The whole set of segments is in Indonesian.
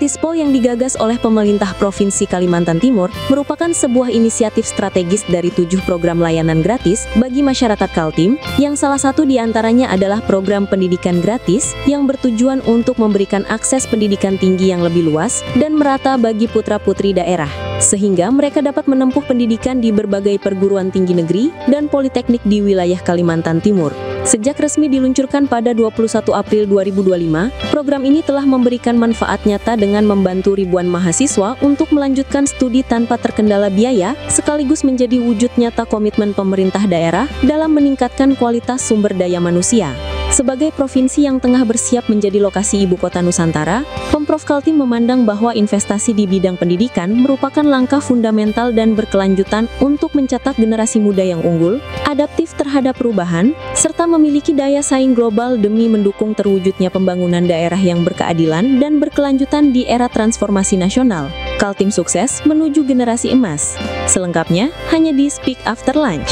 Gratispol yang digagas oleh pemerintah Provinsi Kalimantan Timur merupakan sebuah inisiatif strategis dari 7 program layanan gratis bagi masyarakat Kaltim, yang salah satu diantaranya adalah program pendidikan gratis yang bertujuan untuk memberikan akses pendidikan tinggi yang lebih luas dan merata bagi putra-putri daerah, sehingga mereka dapat menempuh pendidikan di berbagai perguruan tinggi negeri dan politeknik di wilayah Kalimantan Timur. Sejak resmi diluncurkan pada 21 April 2025, program ini telah memberikan manfaat nyata dengan membantu ribuan mahasiswa untuk melanjutkan studi tanpa terkendala biaya, sekaligus menjadi wujud nyata komitmen pemerintah daerah dalam meningkatkan kualitas sumber daya manusia. Sebagai provinsi yang tengah bersiap menjadi lokasi ibu kota Nusantara, Pemprov Kaltim memandang bahwa investasi di bidang pendidikan merupakan langkah fundamental dan berkelanjutan untuk mencetak generasi muda yang unggul, adaptif terhadap perubahan, serta memiliki daya saing global demi mendukung terwujudnya pembangunan daerah yang berkeadilan dan berkelanjutan di era transformasi nasional. Kaltim sukses menuju generasi emas. Selengkapnya hanya di Speak After Lunch.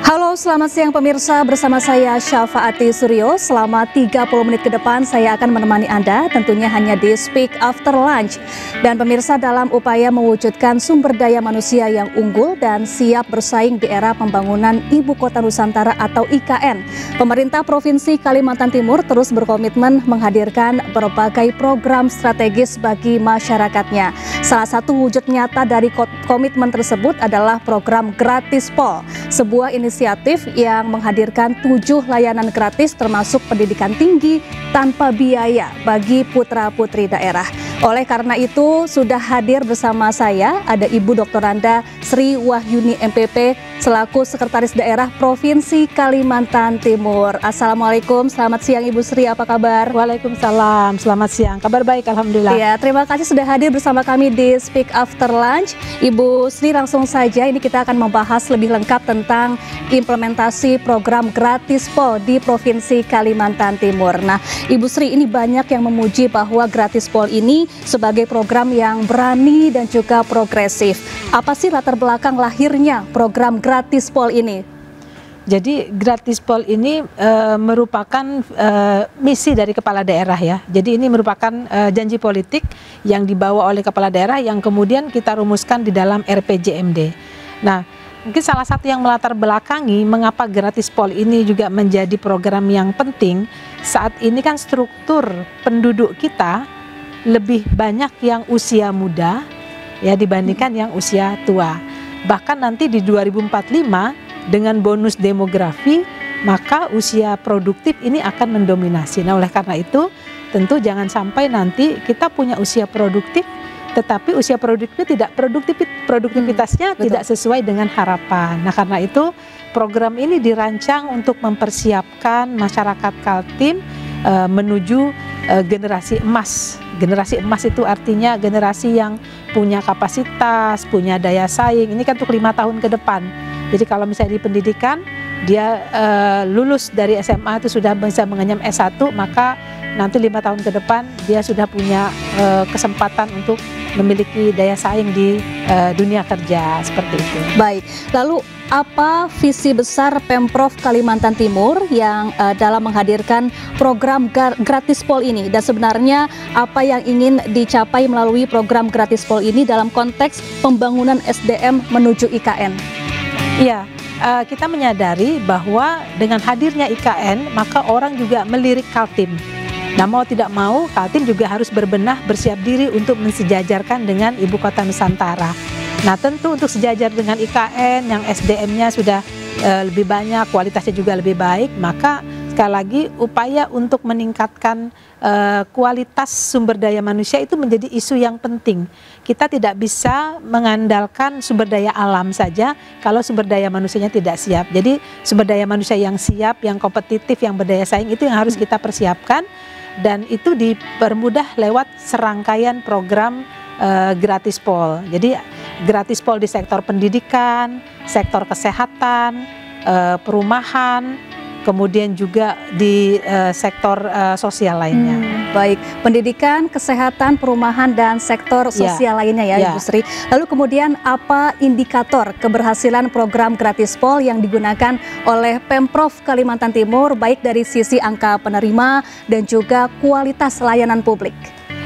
Halo, selamat siang pemirsa, bersama saya Syafaati Suryo. Selama 30 menit ke depan saya akan menemani Anda, tentunya hanya di Speak After Lunch. Dan pemirsa, dalam upaya mewujudkan sumber daya manusia yang unggul dan siap bersaing di era pembangunan Ibu Kota Nusantara atau IKN, pemerintah Provinsi Kalimantan Timur terus berkomitmen menghadirkan berbagai program strategis bagi masyarakatnya. Salah satu wujud nyata dari komitmen tersebut adalah program Gratispol, sebuah inisiatif yang menghadirkan 7 layanan gratis termasuk pendidikan tinggi tanpa biaya bagi putra-putri daerah. Oleh karena itu, sudah hadir bersama saya ada Ibu Dr. Anda Sri Wahyuni MPP selaku Sekretaris Daerah Provinsi Kalimantan Timur. Assalamualaikum, selamat siang Ibu Sri, apa kabar? Waalaikumsalam, selamat siang, kabar baik alhamdulillah. Ya, terima kasih sudah hadir bersama kami di Speak After Lunch. Ibu Sri, langsung saja ini kita akan membahas lebih lengkap tentang implementasi program Gratispol di Provinsi Kalimantan Timur. Nah, Ibu Sri, ini banyak yang memuji bahwa Gratispol ini sebagai program yang berani dan juga progresif. Apa sih latar belakang lahirnya program Gratispol ini? Jadi Gratispol ini merupakan misi dari kepala daerah ya. Jadi ini merupakan janji politik yang dibawa oleh kepala daerah yang kemudian kita rumuskan di dalam RPJMD. Nah, mungkin salah satu yang melatar belakangi mengapa Gratispol ini juga menjadi program yang penting, saat ini kan struktur penduduk kita lebih banyak yang usia muda ya dibandingkan yang usia tua. Bahkan nanti di 2045 dengan bonus demografi, maka usia produktif ini akan mendominasi. Nah, oleh karena itu tentu jangan sampai nanti kita punya usia produktif tetapi usia produktifnya tidak produktivitasnya tidak sesuai dengan harapan. Nah, karena itu program ini dirancang untuk mempersiapkan masyarakat Kaltim menuju generasi emas. Generasi emas itu artinya generasi yang punya kapasitas, punya daya saing. Ini kan untuk 5 tahun ke depan. Jadi kalau misalnya di pendidikan, dia lulus dari SMA itu sudah bisa mengenyam S1, maka nanti 5 tahun ke depan dia sudah punya kesempatan untuk memiliki daya saing di dunia kerja, seperti itu. Baik, lalu apa visi besar Pemprov Kalimantan Timur yang dalam menghadirkan program Gratispol ini, dan sebenarnya apa yang ingin dicapai melalui program Gratispol ini dalam konteks pembangunan SDM menuju IKN? Iya, kita menyadari bahwa dengan hadirnya IKN maka orang juga melirik Kaltim. Nah, mau tidak mau Kaltim juga harus berbenah, bersiap diri untuk mensejajarkan dengan Ibu Kota Nusantara. Nah, tentu untuk sejajar dengan IKN yang SDM-nya sudah lebih banyak, kualitasnya juga lebih baik, maka sekali lagi upaya untuk meningkatkan kualitas sumber daya manusia itu menjadi isu yang penting. Kita tidak bisa mengandalkan sumber daya alam saja kalau sumber daya manusianya tidak siap. Jadi sumber daya manusia yang siap, yang kompetitif, yang berdaya saing itu yang harus kita persiapkan, dan itu dipermudah lewat serangkaian program Gratispol. Jadi Gratispol di sektor pendidikan, sektor kesehatan, perumahan, kemudian juga di sektor sosial lainnya. Baik, pendidikan, kesehatan, perumahan, dan sektor sosial lainnya ya, Ibu Sri. Lalu kemudian apa indikator keberhasilan program Gratispol yang digunakan oleh Pemprov Kalimantan Timur, baik dari sisi angka penerima dan juga kualitas layanan publik?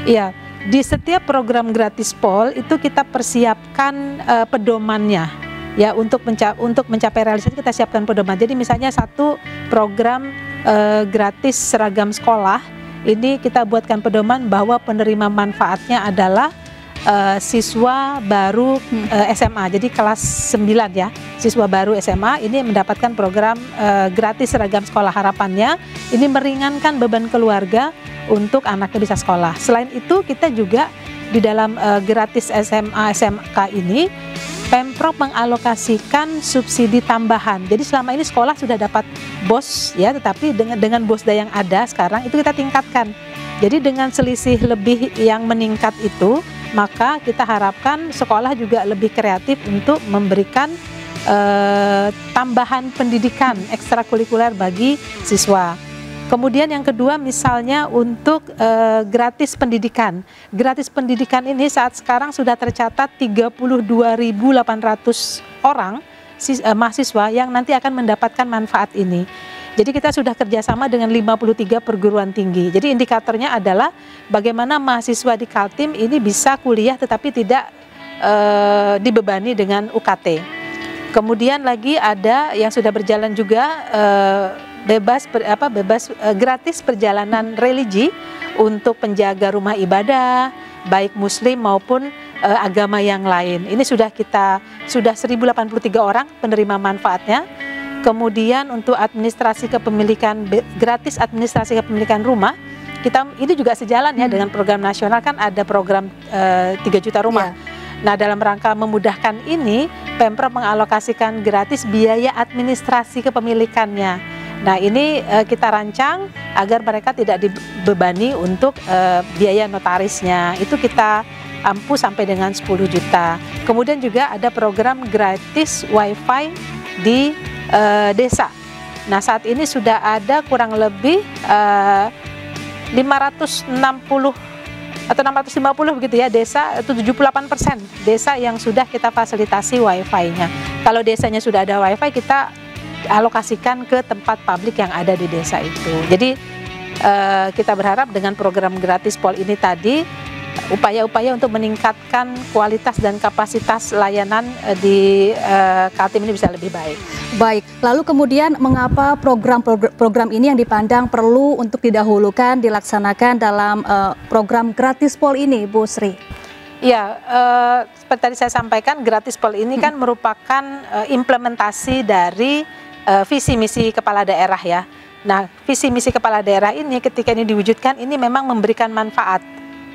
Iya, di setiap program Gratispol itu kita persiapkan pedomannya. Ya, untuk mencapai realisasi kita siapkan pedoman. Jadi misalnya satu program gratis seragam sekolah, ini kita buatkan pedoman bahwa penerima manfaatnya adalah siswa baru SMA. Jadi kelas 9 ya, siswa baru SMA ini mendapatkan program gratis seragam sekolah. Harapannya ini meringankan beban keluarga untuk anaknya bisa sekolah. Selain itu kita juga di dalam gratis SMA SMK ini Pemprov mengalokasikan subsidi tambahan. Jadi selama ini sekolah sudah dapat BOS ya, tetapi dengan BOSDA yang ada sekarang itu kita tingkatkan. Jadi dengan selisih lebih yang meningkat itu, maka kita harapkan sekolah juga lebih kreatif untuk memberikan tambahan pendidikan ekstrakurikuler bagi siswa. Kemudian yang kedua misalnya untuk gratis pendidikan. Gratis pendidikan ini saat sekarang sudah tercatat 32.800 orang mahasiswa yang nanti akan mendapatkan manfaat ini. Jadi kita sudah kerjasama dengan 53 perguruan tinggi. Jadi indikatornya adalah bagaimana mahasiswa di Kaltim ini bisa kuliah tetapi tidak dibebani dengan UKT. Kemudian lagi ada yang sudah berjalan juga gratis perjalanan religi untuk penjaga rumah ibadah baik muslim maupun agama yang lain. Ini sudah 1083 orang penerima manfaatnya. Kemudian untuk administrasi kepemilikan gratis administrasi kepemilikan rumah, ini juga sejalan ya dengan program nasional, kan ada program 3 juta rumah. Nah, dalam rangka memudahkan ini Pemprov mengalokasikan gratis biaya administrasi kepemilikannya. Nah, ini kita rancang agar mereka tidak dibebani untuk biaya notarisnya. Itu kita ampuh sampai dengan 10 juta. Kemudian juga ada program gratis wifi di desa. Nah, saat ini sudah ada kurang lebih 560 atau 650 begitu ya desa, itu 78% desa yang sudah kita fasilitasi wifi-nya. Kalau desanya sudah ada wifi, kita alokasikan ke tempat publik yang ada di desa itu. Jadi kita berharap dengan program Gratispol ini tadi upaya-upaya untuk meningkatkan kualitas dan kapasitas layanan di Kaltim ini bisa lebih baik. Baik, lalu kemudian mengapa program ini yang dipandang perlu untuk didahulukan dilaksanakan dalam program Gratispol ini, Bu Sri? Ya, seperti tadi saya sampaikan, Gratispol ini kan merupakan implementasi dari visi misi kepala daerah ya. Nah, visi misi kepala daerah ini ketika ini diwujudkan, ini memang memberikan manfaat.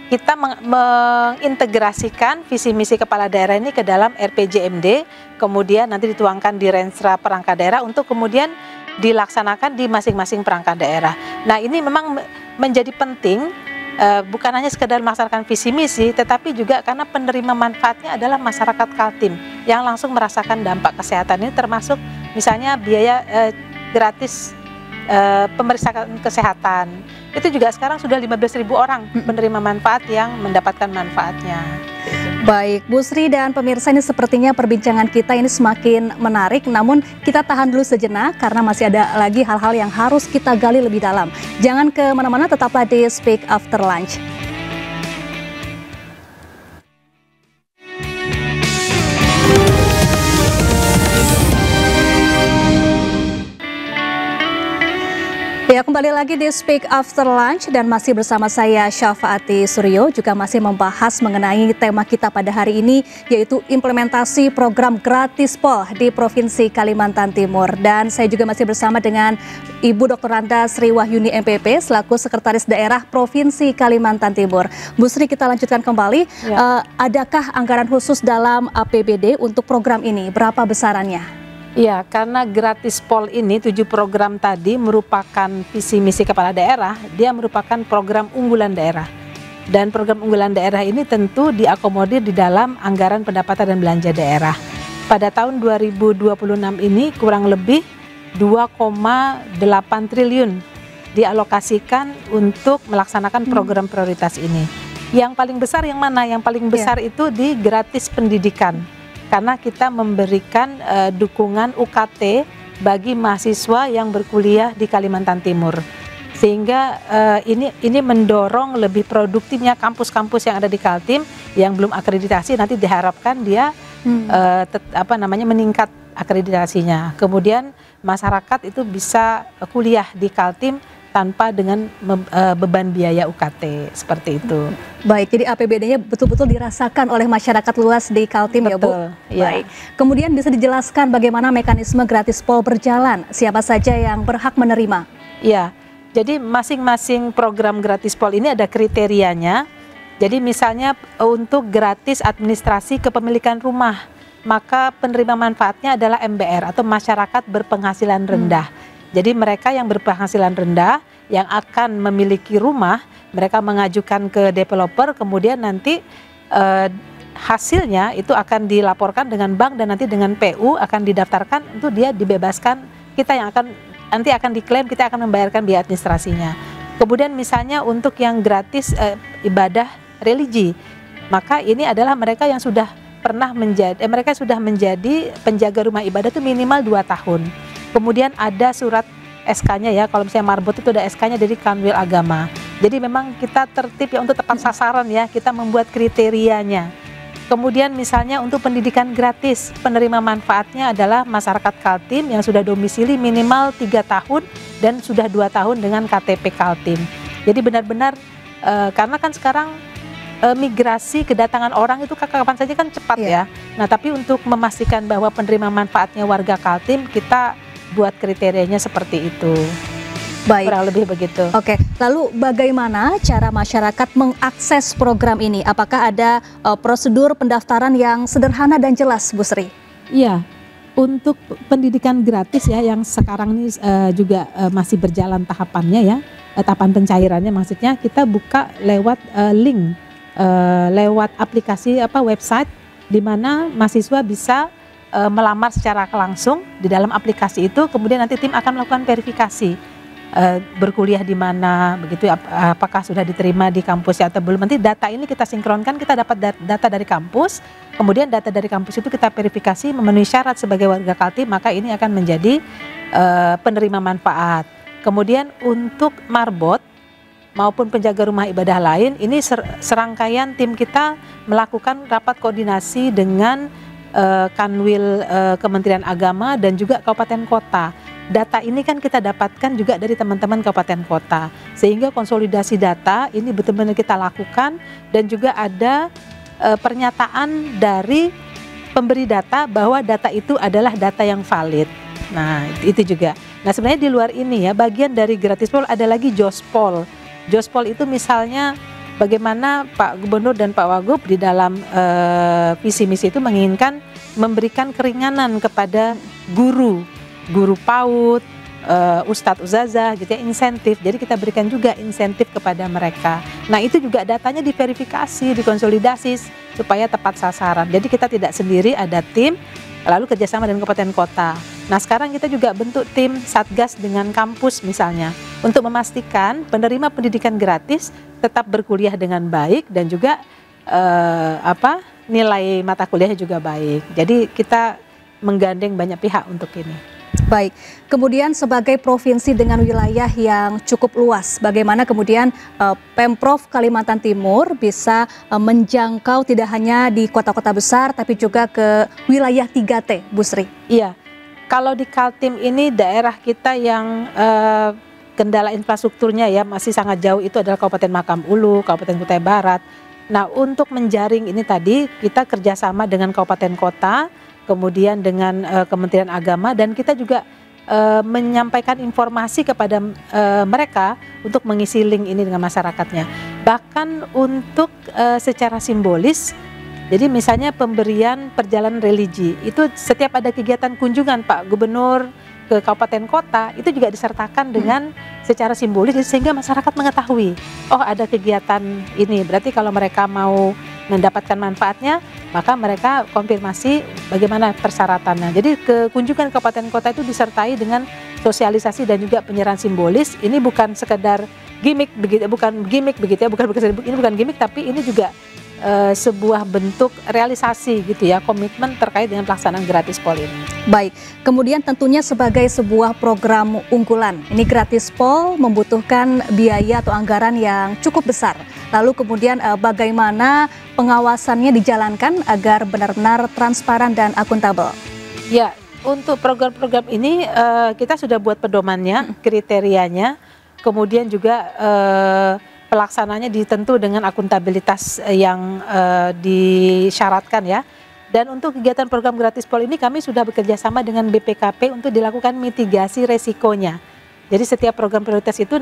Kita mengintegrasikan visi misi kepala daerah ini ke dalam RPJMD, kemudian nanti dituangkan di Renstra perangkat daerah untuk kemudian dilaksanakan di masing-masing perangkat daerah. Nah, ini memang menjadi penting, bukan hanya sekedar melaksanakan visi misi, tetapi juga karena penerima manfaatnya adalah masyarakat Kaltim yang langsung merasakan dampak kesehatan ini, termasuk misalnya biaya gratis pemeriksaan kesehatan. Itu juga sekarang sudah 15.000 orang penerima manfaat yang mendapatkan manfaatnya. Baik, Bu Sri dan pemirsa, ini sepertinya perbincangan kita ini semakin menarik, namun kita tahan dulu sejenak karena masih ada lagi hal-hal yang harus kita gali lebih dalam. Jangan kemana-mana, tetaplah di Speak After Lunch. Ya, kembali lagi di Speak After Lunch dan masih bersama saya Syafaati Suryo, juga masih membahas mengenai tema kita pada hari ini, yaitu implementasi program Gratispol di Provinsi Kalimantan Timur. Dan saya juga masih bersama dengan Ibu Dr. Randa Sri Wahyuni MPP selaku Sekretaris Daerah Provinsi Kalimantan Timur. Bu Sri, kita lanjutkan kembali. Adakah anggaran khusus dalam APBD untuk program ini? Berapa besarannya? Iya, karena Gratispol ini 7 program tadi merupakan visi misi kepala daerah, dia merupakan program unggulan daerah. Dan program unggulan daerah ini tentu diakomodir di dalam anggaran pendapatan dan belanja daerah. Pada tahun 2026 ini kurang lebih 2,8 triliun dialokasikan untuk melaksanakan program prioritas ini. Yang paling besar yang mana? Yang paling besar itu di gratis pendidikan, karena kita memberikan dukungan UKT bagi mahasiswa yang berkuliah di Kalimantan Timur, sehingga ini mendorong lebih produktifnya kampus-kampus yang ada di Kaltim yang belum akreditasi, nanti diharapkan dia meningkat akreditasinya. Kemudian masyarakat itu bisa kuliah di Kaltim tanpa dengan beban biaya UKT, seperti itu. Baik, jadi APBD-nya betul-betul dirasakan oleh masyarakat luas di Kaltim. Betul, ya Bu? Ya. Baik, kemudian bisa dijelaskan bagaimana mekanisme Gratispol berjalan, siapa saja yang berhak menerima? Ya, jadi masing-masing program Gratispol ini ada kriterianya. Jadi misalnya untuk gratis administrasi kepemilikan rumah, maka penerima manfaatnya adalah MBR atau masyarakat berpenghasilan rendah. Jadi mereka yang berpenghasilan rendah yang akan memiliki rumah, mereka mengajukan ke developer, kemudian nanti hasilnya itu akan dilaporkan dengan bank dan nanti dengan PU akan didaftarkan untuk dia dibebaskan. Kita yang nanti akan diklaim, kita akan membayarkan biaya administrasinya. Kemudian misalnya untuk yang gratis ibadah religi, maka ini adalah mereka yang sudah pernah menjadi penjaga rumah ibadah itu minimal 2 tahun. Kemudian ada surat SK-nya ya, kalau misalnya marbot itu ada SK-nya dari Kanwil Agama. Jadi memang kita tertib ya untuk tepat sasaran ya, kita membuat kriterianya. Kemudian misalnya untuk pendidikan gratis, penerima manfaatnya adalah masyarakat Kaltim yang sudah domisili minimal 3 tahun dan sudah 2 tahun dengan KTP Kaltim. Jadi benar-benar karena kan sekarang migrasi kedatangan orang itu kapan saja kan cepat ya. Nah tapi untuk memastikan bahwa penerima manfaatnya warga Kaltim, kita buat kriterianya seperti itu. Baik. Kurang lebih begitu. Oke, lalu bagaimana cara masyarakat mengakses program ini? Apakah ada prosedur pendaftaran yang sederhana dan jelas, Bu Sri? Iya, untuk pendidikan gratis ya yang sekarang ini juga masih berjalan tahapannya ya, tahapan pencairannya maksudnya kita buka lewat link, lewat aplikasi website di mana mahasiswa bisa melamar secara langsung di dalam aplikasi itu, kemudian nanti tim akan melakukan verifikasi berkuliah di mana begitu, apakah sudah diterima di kampusnya atau belum. Nanti data ini kita sinkronkan, kita dapat data dari kampus, kemudian data dari kampus itu kita verifikasi memenuhi syarat sebagai warga Kaltim, maka ini akan menjadi penerima manfaat. Kemudian untuk marbot maupun penjaga rumah ibadah lain, ini serangkaian tim kita melakukan rapat koordinasi dengan Kanwil Kementerian Agama dan juga kabupaten kota. Data ini kan kita dapatkan juga dari teman-teman kabupaten kota, sehingga konsolidasi data ini betul-betul kita lakukan dan juga ada pernyataan dari pemberi data bahwa data itu adalah data yang valid. Nah itu juga. Nah sebenarnya di luar ini ya, bagian dari Gratispol ada lagi Jospol. Jospol itu misalnya bagaimana Pak Gubernur dan Pak Wagub di dalam visi misi itu menginginkan memberikan keringanan kepada guru PAUD, Ustadz Uzazah gitu ya, insentif. Jadi kita berikan juga insentif kepada mereka. Nah itu juga datanya diverifikasi, dikonsolidasi supaya tepat sasaran. Jadi kita tidak sendiri, ada tim lalu kerjasama dengan kabupaten kota. Nah sekarang kita juga bentuk tim satgas dengan kampus misalnya untuk memastikan penerima pendidikan gratis tetap berkuliah dengan baik dan juga nilai mata kuliahnya juga baik. Jadi kita menggandeng banyak pihak untuk ini. Baik, kemudian sebagai provinsi dengan wilayah yang cukup luas, bagaimana kemudian Pemprov Kalimantan Timur bisa menjangkau tidak hanya di kota-kota besar tapi juga ke wilayah 3T, Bu Sri? Iya, kalau di Kaltim ini daerah kita yang kendala infrastrukturnya ya masih sangat jauh itu adalah Kabupaten Makam Ulu, Kabupaten Kutai Barat. Nah untuk menjaring ini tadi kita kerjasama dengan kabupaten kota, kemudian dengan Kementerian Agama, dan kita juga menyampaikan informasi kepada mereka untuk mengisi link ini dengan masyarakatnya. Bahkan untuk secara simbolis, jadi misalnya pemberian perjalanan religi, itu setiap ada kegiatan kunjungan Pak Gubernur ke kabupaten kota, itu juga disertakan dengan secara simbolis sehingga masyarakat mengetahui, oh ada kegiatan ini, berarti kalau mereka mau mendapatkan manfaatnya, maka mereka konfirmasi bagaimana persyaratannya. Jadi kunjungan kabupaten kota itu disertai dengan sosialisasi dan juga penyerahan simbolis. Ini bukan sekedar gimmick begitu, bukan gimmick begitu ya, ini bukan gimmick, tapi ini juga sebuah bentuk realisasi gitu ya, komitmen terkait dengan pelaksanaan Gratispol ini. Baik, kemudian tentunya sebagai sebuah program unggulan, ini Gratispol membutuhkan biaya atau anggaran yang cukup besar. Lalu kemudian bagaimana pengawasannya dijalankan agar benar-benar transparan dan akuntabel? Ya, untuk program-program ini kita sudah buat pedomannya, kriterianya, kemudian juga pelaksananya ditentu dengan akuntabilitas yang disyaratkan ya. Dan untuk kegiatan program Gratispol ini kami sudah bekerja sama dengan BPKP untuk dilakukan mitigasi resikonya. Jadi setiap program prioritas itu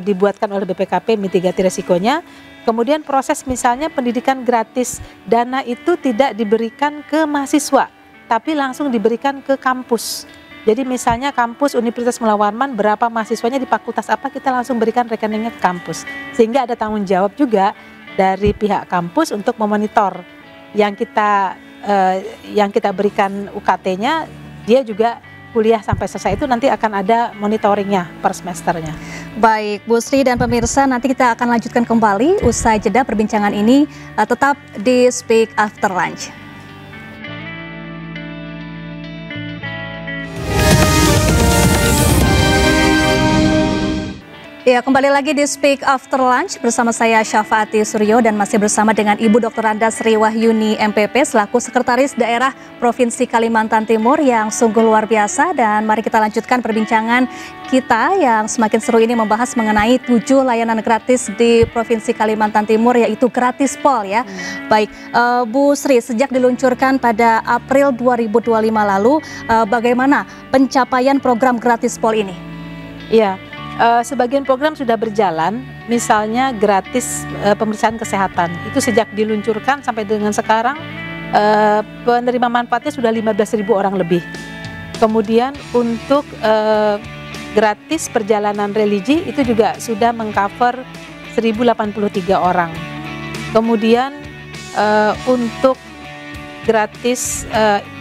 dibuatkan oleh BPKP mitigasi resikonya. Kemudian proses misalnya pendidikan gratis, dana itu tidak diberikan ke mahasiswa, tapi langsung diberikan ke kampus. Jadi misalnya kampus Universitas Mula Warman berapa mahasiswanya di fakultas apa, kita langsung berikan rekeningnya ke kampus. Sehingga ada tanggung jawab juga dari pihak kampus untuk memonitor yang kita berikan UKT-nya, dia juga kuliah sampai selesai itu nanti akan ada monitoringnya per semesternya. Baik, Bu Sri dan pemirsa, nanti kita akan lanjutkan kembali usai jeda perbincangan ini, tetap di Speak After Lunch. Ya, kembali lagi di Speak After Lunch bersama saya Syafaati Suryo dan masih bersama dengan Ibu Dr. Randa Sri Wahyuni MPP selaku Sekretaris Daerah Provinsi Kalimantan Timur yang sungguh luar biasa. Dan mari kita lanjutkan perbincangan kita yang semakin seru ini membahas mengenai 7 layanan gratis di Provinsi Kalimantan Timur, yaitu Gratispol ya. Baik, Bu Sri, sejak diluncurkan pada April 2025 lalu, bagaimana pencapaian program Gratispol ini? Iya. Sebagian program sudah berjalan, misalnya gratis pemeriksaan kesehatan. Itu sejak diluncurkan sampai dengan sekarang penerima manfaatnya sudah 15.000 orang lebih. Kemudian untuk gratis perjalanan religi itu juga sudah mengcover 1.083 orang. Kemudian untuk gratis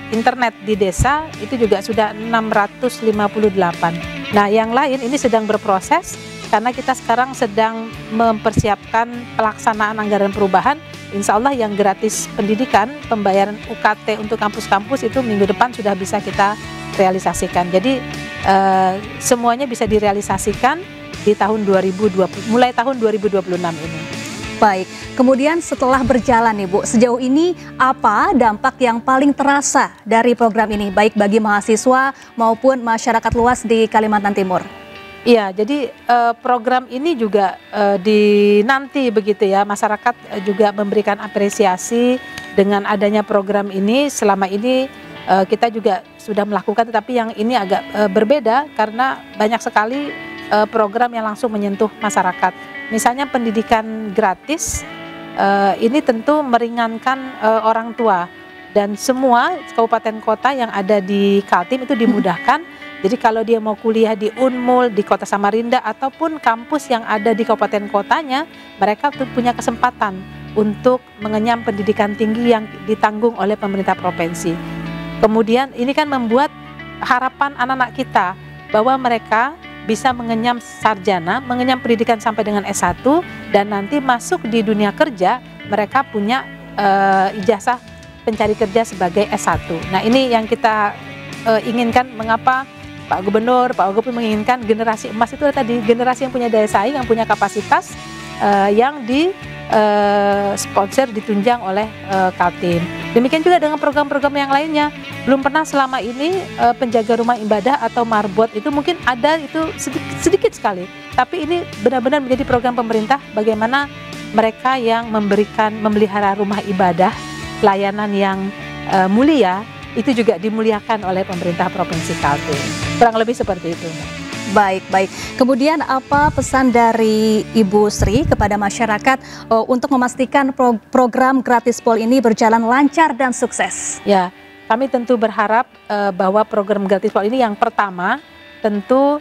internet di desa itu juga sudah 658. Nah, yang lain ini sedang berproses karena kita sekarang sedang mempersiapkan pelaksanaan anggaran perubahan. Insya Allah yang gratis pendidikan, pembayaran UKT untuk kampus-kampus itu minggu depan sudah bisa kita realisasikan. Jadi semuanya bisa direalisasikan di tahun 2020, mulai tahun 2026 ini. Baik, kemudian setelah berjalan nih Bu, sejauh ini apa dampak yang paling terasa dari program ini, baik bagi mahasiswa maupun masyarakat luas di Kalimantan Timur? Iya, jadi program ini juga dinanti begitu ya, masyarakat juga memberikan apresiasi dengan adanya program ini. Selama ini kita juga sudah melakukan, tetapi yang ini agak berbeda karena banyak sekali program yang langsung menyentuh masyarakat. Misalnya pendidikan gratis, ini tentu meringankan orang tua dan semua kabupaten kota yang ada di Kaltim itu dimudahkan. Jadi kalau dia mau kuliah di Unmul, di Kota Samarinda ataupun kampus yang ada di kabupaten kotanya, mereka tuh punya kesempatan untuk mengenyam pendidikan tinggi yang ditanggung oleh pemerintah provinsi. Kemudian ini kan membuat harapan anak-anak kita bahwa mereka bisa mengenyam sarjana, mengenyam pendidikan sampai dengan S1, dan nanti masuk di dunia kerja, mereka punya ijazah pencari kerja sebagai S1. Nah, ini yang kita inginkan. Mengapa Pak Gubernur, Pak Wagub menginginkan generasi emas itu tadi, generasi yang punya daya saing, yang punya kapasitas, yang sponsor ditunjang oleh Kaltim. Demikian juga dengan program-program yang lainnya. Belum pernah selama ini penjaga rumah ibadah atau marbot itu mungkin ada, itu sedikit sekali. Tapi ini benar-benar menjadi program pemerintah bagaimana mereka yang memelihara rumah ibadah, layanan yang mulia, itu juga dimuliakan oleh pemerintah Provinsi Kaltim. Kurang lebih seperti itu. Baik. Kemudian apa pesan dari Ibu Sri kepada masyarakat untuk memastikan program Gratispol ini berjalan lancar dan sukses? Ya, kami tentu berharap bahwa program Gratispol ini yang pertama tentu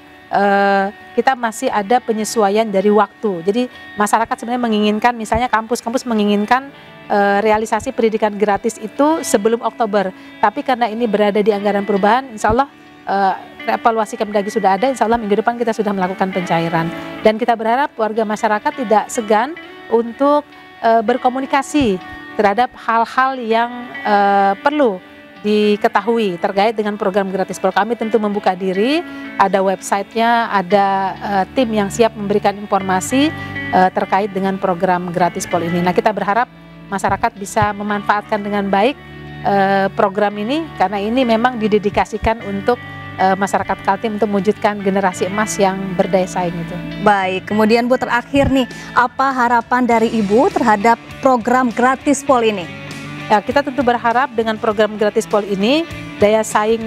kita masih ada penyesuaian dari waktu. Jadi masyarakat sebenarnya menginginkan, misalnya kampus-kampus menginginkan realisasi pendidikan gratis itu sebelum Oktober. Tapi karena ini berada di anggaran perubahan, insya Allah evaluasi Kemdagri sudah ada, insya Allah minggu depan kita sudah melakukan pencairan. Dan kita berharap warga masyarakat tidak segan untuk berkomunikasi terhadap hal-hal yang perlu diketahui terkait dengan program gratis pol. Kami tentu membuka diri, ada websitenya, ada tim yang siap memberikan informasi terkait dengan program gratis pol ini. Nah, kita berharap masyarakat bisa memanfaatkan dengan baik program ini, karena ini memang didedikasikan untuk masyarakat Kaltim untuk mewujudkan generasi emas yang berdaya saing itu. Baik, kemudian Bu, terakhir nih, apa harapan dari Ibu terhadap program gratis pol ini? Ya, kita tentu berharap dengan program gratis pol ini daya saing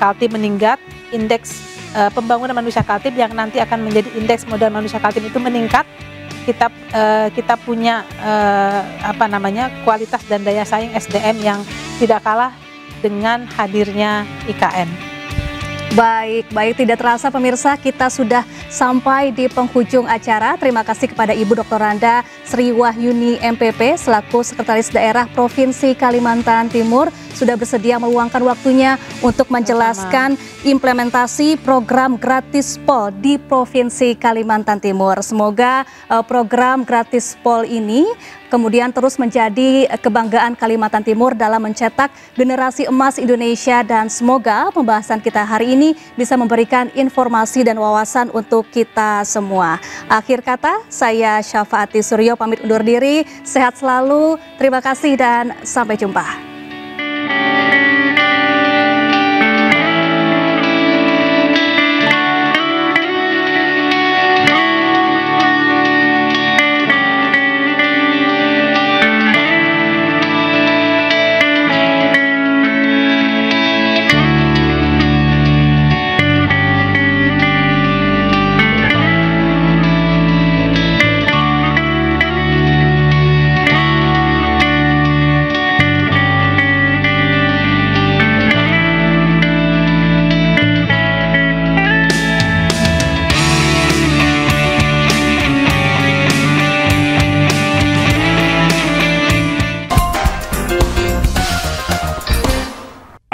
Kaltim meningkat, indeks pembangunan manusia Kaltim yang nanti akan menjadi indeks modal manusia Kaltim itu meningkat. Kita punya kualitas dan daya saing SDM yang tidak kalah dengan hadirnya IKN. Baik, tidak terasa pemirsa, kita sudah sampai di penghujung acara. Terima kasih kepada Ibu Dr. Randa Sri Wahyuni MPP selaku Sekretaris Daerah Provinsi Kalimantan Timur sudah bersedia meluangkan waktunya untuk menjelaskan implementasi program gratis pol di Provinsi Kalimantan Timur. Semoga program gratis pol ini kemudian terus menjadi kebanggaan Kalimantan Timur dalam mencetak generasi emas Indonesia, dan semoga pembahasan kita hari ini bisa memberikan informasi dan wawasan untuk kita semua. Akhir kata, saya Syafaati Suryo pamit undur diri, sehat selalu, terima kasih dan sampai jumpa.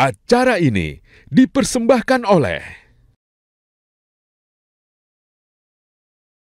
Acara ini dipersembahkan oleh